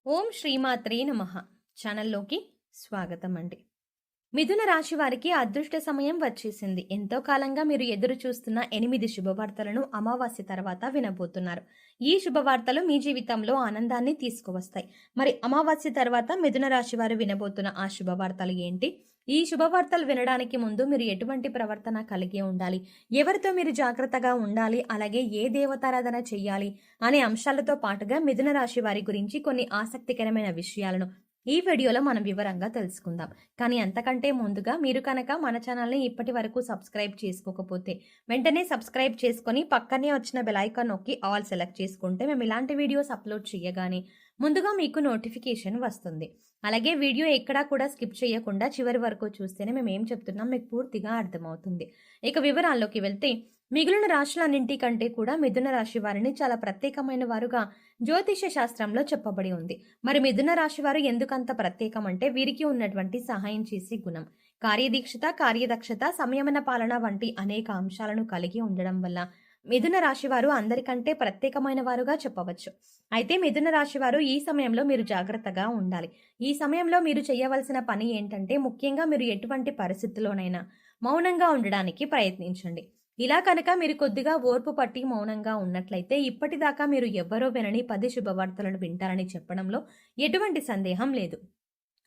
ఓం శ్రీమాత్రే నమః ఛానల్లోకి స్వాగతం అండి. మిథున రాశి వారికి అదృష్ట సమయం వచ్చేసింది. ఎంతో కాలంగా మీరు ఎదురు చూస్తున్న 8 శుభవార్తలను అమావాస్య తర్వాత వినబోతున్నారు. ఈ శుభవార్తలు మీ జీవితంలో ఆనందాన్ని తీసుకువస్తాయి. మరి అమావాస్య తర్వాత మిథున రాశి వారు వినబోతున్న ఆ శుభవార్తలు ఏంటి? ఈ శుభవార్తలు వినడానికి ముందు మీరు ఎటువంటి ప్రవర్తన కలిగి ఉండాలి, ఎవరితో మీరు జాగ్రత్తగా ఉండాలి, అలాగే ఏ దేవతారాధన చెయ్యాలి అనే అంశాలతో పాటుగా మిథున రాశి వారి గురించి కొన్ని ఆసక్తికరమైన విషయాలను ఈ వీడియోలో మనం వివరంగా తెలుసుకుందాం. కానీ అంతకంటే ముందుగా మీరు కనుక మన ఛానల్ని ఇప్పటి వరకు సబ్స్క్రైబ్ చేసుకోకపోతే వెంటనే సబ్స్క్రైబ్ చేసుకొని పక్కనే వచ్చిన బెల్ ఐకాన్ నొక్కి ఆల్ సెలెక్ట్ చేసుకుంటే మేము ఇలాంటి వీడియోస్ అప్లోడ్ చేయగానే ముందుగా మీకు నోటిఫికేషన్ వస్తుంది. అలాగే వీడియో ఎక్కడా కూడా స్కిప్ చేయకుండా చివరి వరకు చూస్తేనే మేము ఏం చెప్తున్నాం మీకు పూర్తిగా అర్థమవుతుంది. ఇక వివరాల్లోకి వెళ్తే మిగిలిన రాశులన్నింటికంటే కూడా మిథున రాశి వారిని చాలా ప్రత్యేకమైన వారుగా జ్యోతిష శాస్త్రంలో చెప్పబడి ఉంది. మరి మిథున రాశి వారు ఎందుకంత ప్రత్యేకం అంటే వీరికి ఉన్నటువంటి సహాయం చేసే గుణం, కార్యదీక్షత, కార్యదక్షత, సంయమన పాలన వంటి అనేక అంశాలను కలిగి ఉండడం వల్ల మిథున రాశి వారు అందరికంటే ప్రత్యేకమైన వారుగా చెప్పవచ్చు. అయితే మిథున రాశి వారు ఈ సమయంలో మీరు జాగ్రత్తగా ఉండాలి. ఈ సమయంలో మీరు చేయవలసిన పని ఏంటంటే ముఖ్యంగా మీరు ఎటువంటి పరిస్థితుల్లోనైనా మౌనంగా ఉండడానికి ప్రయత్నించండి. ఇలా కనుక మీరు కొద్దిగా ఓర్పు పట్టి మౌనంగా ఉన్నట్లయితే ఇప్పటిదాకా మీరు ఎవ్వరో వినని 10 శుభవార్తలను వింటారని చెప్పడంలో ఎటువంటి సందేహం లేదు.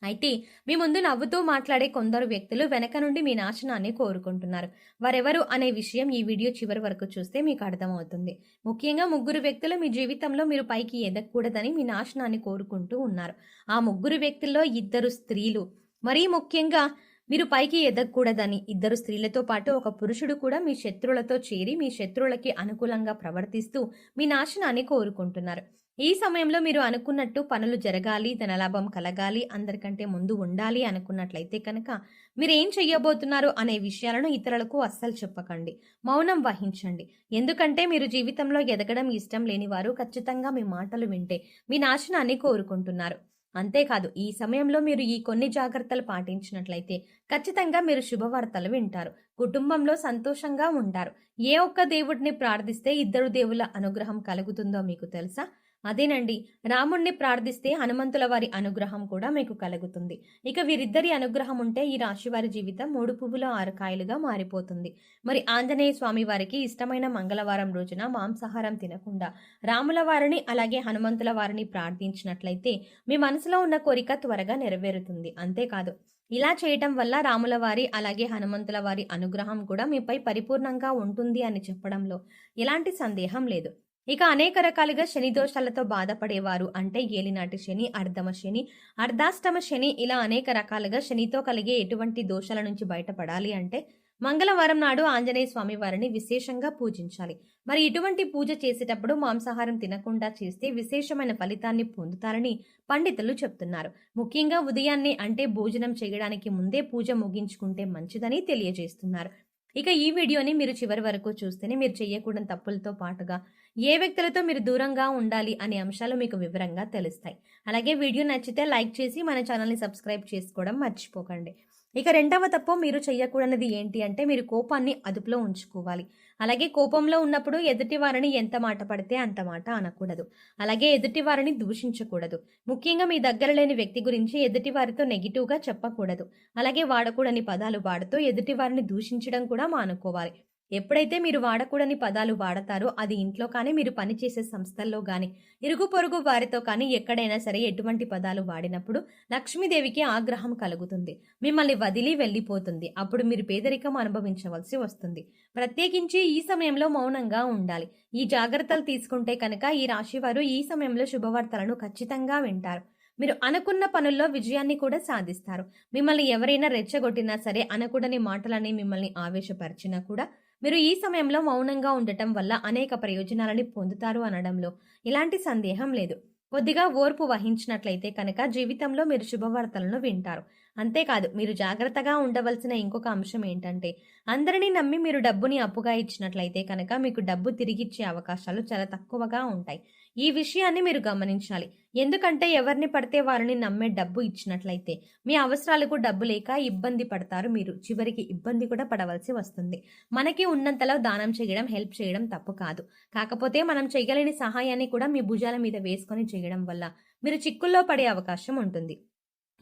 అయితే మీ ముందు నవ్వుతూ మాట్లాడే కొందరు వ్యక్తులు వెనక నుండి మీ నాశనాన్ని కోరుకుంటున్నారు. వారెవరు అనే విషయం ఈ వీడియో చివరి వరకు చూస్తే మీకు అర్థమవుతుంది. ముఖ్యంగా 3 వ్యక్తులు మీ జీవితంలో మీరు పైకి ఎదగకూడదని మీ నాశనాన్ని కోరుకుంటూ ఉన్నారు. ఆ 3 వ్యక్తుల్లో 2 స్త్రీలు. మరీ ముఖ్యంగా మీరు పైకి ఎదగకూడదని 2 స్త్రీలతో పాటు ఒక పురుషుడు కూడా మీ శత్రువులతో చేరి మీ శత్రువులకి అనుకూలంగా ప్రవర్తిస్తూ మీ నాశనాన్ని కోరుకుంటున్నారు. ఈ సమయంలో మీరు అనుకున్నట్టు పనులు జరగాలి, ధనలాభం కలగాలి, అందరికంటే ముందు ఉండాలి అనుకున్నట్లయితే కనుక మీరేం చెయ్యబోతున్నారు అనే విషయాలను ఇతరులకు అస్సలు చెప్పకండి. మౌనం వహించండి. ఎందుకంటే మీరు జీవితంలో ఎదగడం ఇష్టం లేని వారు ఖచ్చితంగా మీ మాటలు వింటే మీ నాశనాన్ని కోరుకుంటున్నారు. అంతేకాదు ఈ సమయంలో మీరు ఈ కొన్ని జాగ్రత్తలు పాటించినట్లయితే ఖచ్చితంగా మీరు శుభవార్తలు వింటారు. కుటుంబంలో సంతోషంగా ఉంటారు. ఏ ఒక్క దేవుడిని ప్రార్థిస్తే 2 దేవుల అనుగ్రహం కలుగుతుందో మీకు తెలుసా? అదేనండి, రాముణ్ణి ప్రార్థిస్తే హనుమంతుల వారి అనుగ్రహం కూడా మీకు కలుగుతుంది. ఇక వీరిద్దరి అనుగ్రహం ఉంటే ఈ రాశి వారి జీవితం 3 పువ్వుల 6 కాయలుగా మారిపోతుంది. మరి ఆంజనేయ స్వామి వారికి ఇష్టమైన మంగళవారం రోజున మాంసాహారం తినకుండా రాముల వారిని అలాగే హనుమంతుల వారిని ప్రార్థించినట్లయితే మీ మనసులో ఉన్న కోరిక త్వరగా నెరవేరుతుంది. అంతేకాదు ఇలా చేయటం వల్ల రాముల వారి అలాగే హనుమంతుల వారి అనుగ్రహం కూడా మీపై పరిపూర్ణంగా ఉంటుంది అని చెప్పడంలో ఎలాంటి సందేహం లేదు. ఇక అనేక రకాలుగా శని దోషాలతో బాధపడేవారు అంటే ఏలినాటి శని, అర్ధమ శని, అర్ధాష్టమ శని, ఇలా అనేక రకాలుగా శనితో కలిగే ఎటువంటి దోషాల నుంచి బయటపడాలి అంటే మంగళవారం నాడు ఆంజనేయ స్వామి వారిని విశేషంగా పూజించాలి. మరి ఇటువంటి పూజ చేసేటప్పుడు మాంసాహారం తినకుండా చేస్తే విశేషమైన ఫలితాన్ని పొందుతారని పండితులు చెప్తున్నారు. ముఖ్యంగా ఉదయాన్నే అంటే భోజనం చేయడానికి ముందే పూజ ముగించుకుంటే మంచిదని తెలియజేస్తున్నారు. ఇక ఈ వీడియోని మీరు చివరి వరకు చూస్తేనే మీరు చేయకూడని తప్పులతో పాటుగా ఏ వ్యక్తులతో మీరు దూరంగా ఉండాలి అనే అంశాలు మీకు వివరంగా తెలుస్తాయి. అలాగే వీడియో నచ్చితే లైక్ చేసి మన ఛానల్ని సబ్స్క్రైబ్ చేసుకోవడం మర్చిపోకండి. ఇక రెండవ తప్పు మీరు చేయకూడనిది ఏంటి అంటే మీరు కోపాన్ని అదుపులో ఉంచుకోవాలి. అలాగే కోపంలో ఉన్నప్పుడు ఎదుటి వారిని ఎంత మాట పడితే అంత మాట అనకూడదు. అలాగే ఎదుటి వారిని దూషించకూడదు. ముఖ్యంగా మీ దగ్గర లేని వ్యక్తి గురించి ఎదుటి వారితో నెగిటివ్గా చెప్పకూడదు. అలాగే వాడకూడని పదాలు వాడుతూ ఎదుటి వారిని దూషించడం కూడా మానుకోవాలి. ఎప్పుడైతే మీరు వాడకూడని పదాలు వాడతారో అది ఇంట్లో కానీ మీరు పనిచేసే సంస్థల్లో కానీ ఇరుగు పొరుగు వారితో కానీ ఎక్కడైనా సరే ఎటువంటి పదాలు వాడినప్పుడు లక్ష్మీదేవికి ఆగ్రహం కలుగుతుంది. మిమ్మల్ని వదిలి వెళ్ళిపోతుంది. అప్పుడు మీరు పేదరికం అనుభవించవలసి వస్తుంది. ప్రత్యేకించి ఈ సమయంలో మౌనంగా ఉండాలి. ఈ జాగ్రత్తలు తీసుకుంటే కనుక ఈ రాశివారు ఈ సమయంలో శుభవార్తలను ఖచ్చితంగా వింటారు. మీరు అనుకున్న పనుల్లో విజయాన్ని కూడా సాధిస్తారు. మిమ్మల్ని ఎవరైనా రెచ్చగొట్టినా సరే, అనకూడని మాటలని మిమ్మల్ని ఆవేశపరిచినా కూడా మీరు ఈ సమయంలో మౌనంగా ఉండటం వల్ల అనేక ప్రయోజనాలని పొందుతారు అనడంలో ఎలాంటి సందేహం లేదు. కొద్దిగా ఓర్పు వహించినట్లయితే కనుక జీవితంలో మీరు శుభవార్తలను వింటారు. అంతేకాదు మీరు జాగ్రత్తగా ఉండవలసిన ఇంకొక అంశం ఏంటంటే అందరినీ నమ్మి మీరు డబ్బుని అప్పుగా ఇచ్చినట్లయితే కనుక మీకు డబ్బు తిరిగిచ్చే అవకాశాలు చాలా తక్కువగా ఉంటాయి. ఈ విషయాన్ని మీరు గమనించాలి. ఎందుకంటే ఎవరిని పడితే వారిని నమ్మే డబ్బు ఇచ్చినట్లయితే మీ అవసరాలకు డబ్బు లేక ఇబ్బంది పడతారు మీరు. చివరికి ఇబ్బంది కూడా పడవలసి వస్తుంది. మనకి ఉన్నంతలో దానం చేయడం, హెల్ప్ చేయడం తప్పు కాదు. కాకపోతే మనం చేయగలిగిన సహాయాన్ని కూడా మీ భుజాల మీద వేసుకొని చేయడం వల్ల మీరు చిక్కుల్లో పడే అవకాశం ఉంటుంది.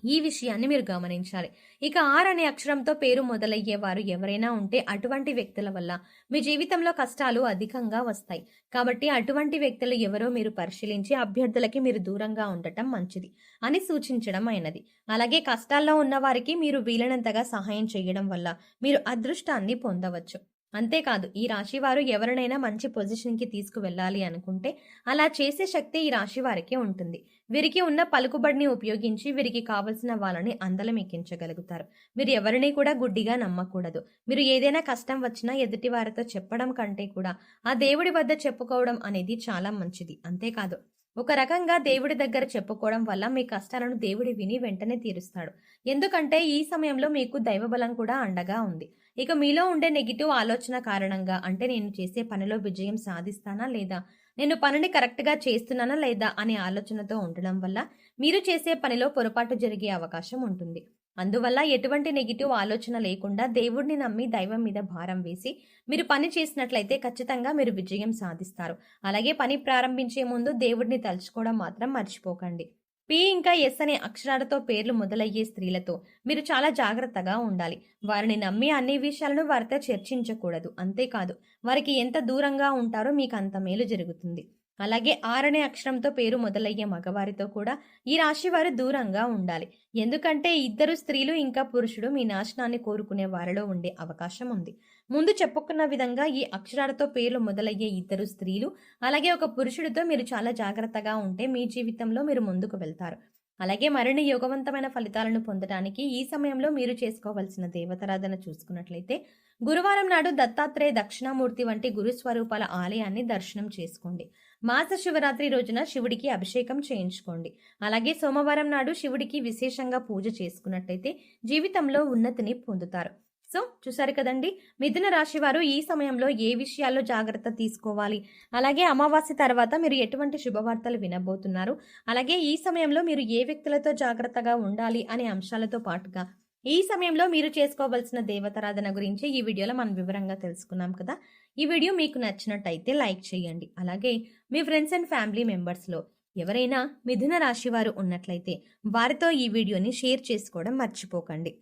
ఈ విషయాన్ని మీరు గమనించాలి. ఇక ఆర్ అనే అక్షరంతో పేరు మొదలయ్యేవారు ఎవరైనా ఉంటే అటువంటి వ్యక్తుల వల్ల మీ జీవితంలో కష్టాలు అధికంగా వస్తాయి. కాబట్టి అటువంటి వ్యక్తులు ఎవరో మీరు పరిశీలించి అభ్యర్థులకి మీరు దూరంగా ఉండటం మంచిది అని సూచించడం అయినది. అలాగే కష్టాల్లో ఉన్న వారికి మీరు వీలైనంతగా సహాయం చేయడం వల్ల మీరు అదృష్టాన్ని పొందవచ్చు. అంతేకాదు ఈ రాశి వారు ఎవరినైనా మంచి పొజిషన్కి తీసుకువెళ్ళాలి అనుకుంటే అలా చేసే శక్తి ఈ రాశి వారికే ఉంటుంది. వీరికి ఉన్న పలుకుబడిని ఉపయోగించి వీరికి కావలసిన వాళ్ళని అందలం ఎక్కించగలుగుతారు. మీరు ఎవరిని కూడా గుడ్డిగా నమ్మకూడదు. మీరు ఏదైనా కష్టం వచ్చినా ఎదుటి వారితో చెప్పడం కంటే కూడా ఆ దేవుడి వద్ద చెప్పుకోవడం అనేది చాలా మంచిది. అంతేకాదు ఒక రకంగా దేవుడి దగ్గర చెప్పుకోవడం వల్ల మీ కష్టాలను దేవుడి విని వెంటనే తీరుస్తాడు. ఎందుకంటే ఈ సమయంలో మీకు దైవబలం కూడా అండగా ఉంది. ఇక మీలో ఉండే నెగిటివ్ ఆలోచన కారణంగా అంటే నేను చేసే పనిలో విజయం సాధిస్తానా లేదా, నేను పనిని కరెక్ట్గా చేస్తున్నానా లేదా అనే ఆలోచనతో ఉండడం వల్ల మీరు చేసే పనిలో పొరపాటు జరిగే అవకాశం ఉంటుంది. అందువల్ల ఎటువంటి నెగిటివ్ ఆలోచన లేకుండా దేవుడిని నమ్మి దైవం మీద భారం వేసి మీరు పని చేసినట్లయితే ఖచ్చితంగా మీరు విజయం సాధిస్తారు. అలాగే పని ప్రారంభించే ముందు దేవుడిని తలుచుకోవడం మాత్రం మర్చిపోకండి. పి ఇంకా ఎస్ అనే అక్షరాలతో పేర్లు మొదలయ్యే స్త్రీలతో మీరు చాలా జాగ్రత్తగా ఉండాలి. వారిని నమ్మి అన్ని విషయాలను వారితో చర్చించకూడదు. అంతేకాదు వారికి ఎంత దూరంగా ఉంటారో మీకు అంత మేలు జరుగుతుంది. అలాగే ఆర్ అనే అక్షరంతో పేరు మొదలయ్యే మగవారితో కూడా ఈ రాశి వారు దూరంగా ఉండాలి. ఎందుకంటే ఇద్దరు స్త్రీలు ఇంకా పురుషుడు మీ నాశనాన్ని కోరుకునే వారిలో ఉండే అవకాశం ఉంది. ముందు చెప్పుకున్న విధంగా ఈ అక్షరాలతో పేర్లు మొదలయ్యే ఇద్దరు స్త్రీలు అలాగే ఒక పురుషుడితో మీరు చాలా జాగ్రత్తగా ఉంటే మీ జీవితంలో మీరు ముందుకు వెళ్తారు. అలాగే మరిన్ని యోగవంతమైన ఫలితాలను పొందడానికి ఈ సమయంలో మీరు చేసుకోవాల్సిన దేవతారాధన చూసుకున్నట్లయితే గురువారం నాడు దత్తాత్రేయ దక్షిణామూర్తి వంటి గురుస్వరూపాల ఆలయాన్ని దర్శనం చేసుకోండి. మాస శివరాత్రి రోజున శివుడికి అభిషేకం చేయించుకోండి. అలాగే సోమవారం నాడు శివుడికి విశేషంగా పూజ చేసుకున్నట్లయితే జీవితంలో ఉన్నతిని పొందుతారు. సో చూసారు కదండి, మిథున రాశి వారు ఈ సమయంలో ఏ విషయాల్లో జాగ్రత్త తీసుకోవాలి, అలాగే అమావాస్య తర్వాత మీరు ఎటువంటి శుభవార్తలు వినబోతున్నారు, అలాగే ఈ సమయంలో మీరు ఏ వ్యక్తులతో జాగ్రత్తగా ఉండాలి అనే అంశాలతో పాటుగా ఈ సమయంలో మీరు చేసుకోవాల్సిన దేవతారాధన గురించి ఈ వీడియోలో మనం వివరంగా తెలుసుకున్నాం కదా. ఈ వీడియో మీకు నచ్చినట్టయితే లైక్ చేయండి. అలాగే మీ ఫ్రెండ్స్ అండ్ ఫ్యామిలీ మెంబర్స్లో ఎవరైనా మిథున రాశి వారు ఉన్నట్లయితే వారితో ఈ వీడియోని షేర్ చేసుకోవడం మర్చిపోకండి.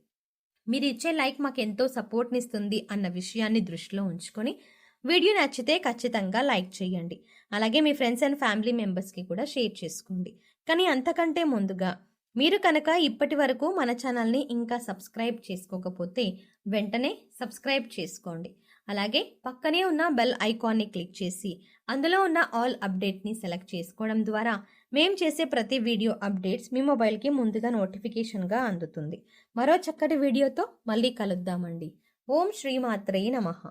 మీరు ఇచ్చే లైక్ మాకు ఎంతో సపోర్ట్నిస్తుంది అన్న విషయాన్ని దృష్టిలో ఉంచుకొని వీడియో నచ్చితే ఖచ్చితంగా లైక్ చేయండి. అలాగే మీ ఫ్రెండ్స్ అండ్ ఫ్యామిలీ మెంబర్స్కి కూడా షేర్ చేసుకోండి. కానీ అంతకంటే ముందుగా మీరు కనుక ఇప్పటి వరకు మన ఛానల్ని ఇంకా సబ్స్క్రైబ్ చేసుకోకపోతే వెంటనే సబ్స్క్రైబ్ చేసుకోండి. అలాగే పక్కనే ఉన్న బెల్ ఐకాన్ని క్లిక్ చేసి అందులో ఉన్న ఆల్ అప్డేట్ని సెలెక్ట్ చేసుకోవడం ద్వారా మేము చేసే ప్రతి వీడియో అప్డేట్స్ మీ మొబైల్కి ముందుగా నోటిఫికేషన్గా అందుతుంది. మరో చక్కటి వీడియోతో మళ్ళీ కలుద్దామండి. ఓం శ్రీమాత్రే నమః.